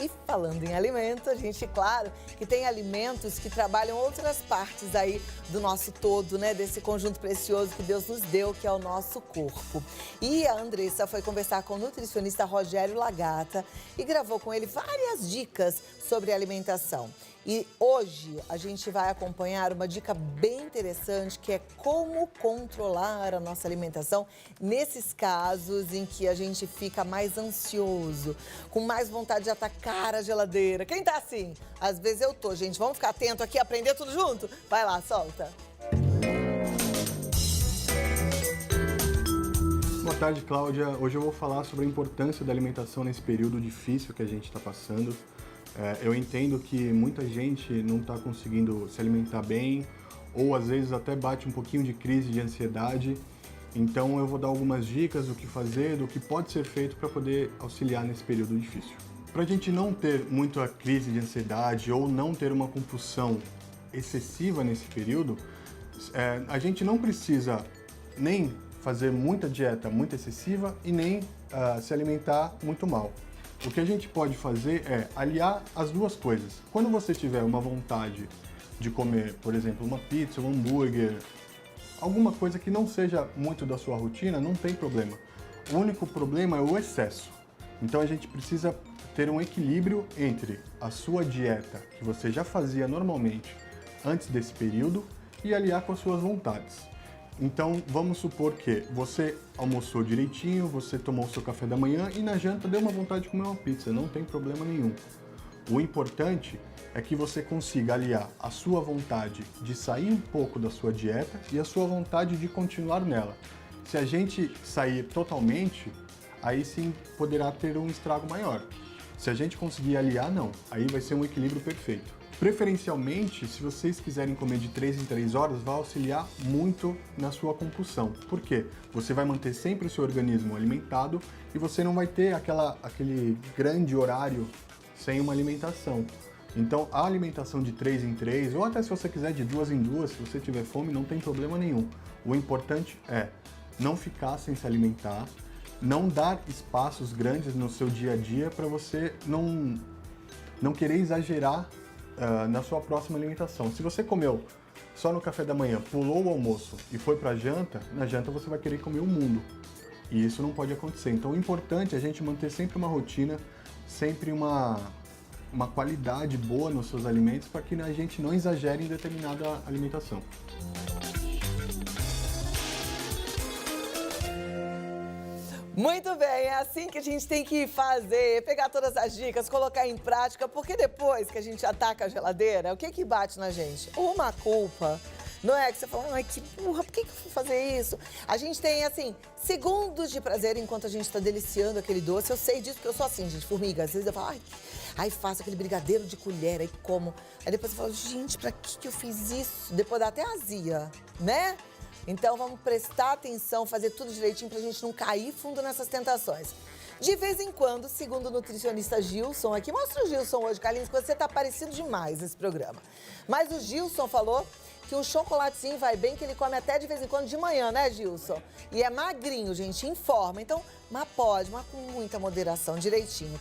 E falando em alimento, a gente, claro, que tem alimentos que trabalham outras partes aí do nosso todo, né? Desse conjunto precioso que Deus nos deu, que é o nosso corpo. E a Andressa foi conversar com o nutricionista Rogério Lagata e gravou com ele várias dicas sobre alimentação. E hoje a gente vai acompanhar uma dica bem interessante, que é como controlar a nossa alimentação nesses casos em que a gente fica mais ansioso, com mais vontade de atacar a geladeira. Quem tá assim? Às vezes eu tô, gente. Vamos ficar atento aqui, aprender tudo junto? Vai lá, solta. Boa tarde, Cláudia. Hoje eu vou falar sobre a importância da alimentação nesse período difícil que a gente está passando. Eu entendo que muita gente não está conseguindo se alimentar bem, ou às vezes até bate um pouquinho de crise de ansiedade. Então eu vou dar algumas dicas do que fazer, do que pode ser feito para poder auxiliar nesse período difícil. Para a gente não ter muita crise de ansiedade ou não ter uma compulsão excessiva nesse período, a gente não precisa nem fazer muita dieta muito excessiva e nem se alimentar muito mal. O que a gente pode fazer é aliar as duas coisas. Quando você tiver uma vontade de comer, por exemplo, uma pizza, um hambúrguer, alguma coisa que não seja muito da sua rotina, não tem problema. O único problema é o excesso. Então a gente precisa ter um equilíbrio entre a sua dieta, que você já fazia normalmente antes desse período, e aliar com as suas vontades. Então, vamos supor que você almoçou direitinho, você tomou o seu café da manhã e na janta deu uma vontade de comer uma pizza, não tem problema nenhum. O importante é que você consiga aliar a sua vontade de sair um pouco da sua dieta e a sua vontade de continuar nela. Se a gente sair totalmente, aí sim poderá ter um estrago maior. Se a gente conseguir aliar, não. Aí vai ser um equilíbrio perfeito. Preferencialmente, se vocês quiserem comer de 3 em 3 horas, vai auxiliar muito na sua compulsão. Por quê? Você vai manter sempre o seu organismo alimentado e você não vai ter aquele grande horário sem uma alimentação. Então, a alimentação de 3 em 3, ou até se você quiser de 2 em 2, se você tiver fome, não tem problema nenhum. O importante é não ficar sem se alimentar, não dar espaços grandes no seu dia a dia para você não querer exagerar na sua próxima alimentação. Se você comeu só no café da manhã, pulou o almoço e foi para a janta, na janta você vai querer comer o mundo. E isso não pode acontecer. Então o importante é a gente manter sempre uma rotina, sempre uma qualidade boa nos seus alimentos para que a gente não exagere em determinada alimentação. Muito bem, é assim que a gente tem que fazer, pegar todas as dicas, colocar em prática, porque depois que a gente ataca a geladeira, o que bate na gente? Uma culpa, não é? Que você fala, ai, que burra, por que eu fui fazer isso? A gente tem, assim, segundos de prazer enquanto a gente tá deliciando aquele doce. Eu sei disso porque eu sou assim, gente, formiga. Às vezes eu falo, ai, faço aquele brigadeiro de colher, aí como. Aí depois eu falo, gente, pra que eu fiz isso? Depois dá até azia, né? Então vamos prestar atenção, fazer tudo direitinho pra gente não cair fundo nessas tentações. De vez em quando, segundo o nutricionista Gilson aqui, mostra o Gilson hoje, Carlinhos, que você tá parecido demais nesse programa. Mas o Gilson falou que o chocolatezinho vai bem, que ele come até de vez em quando de manhã, né, Gilson? E é magrinho, gente, em forma. Então, mas pode, mas com muita moderação, direitinho, tá?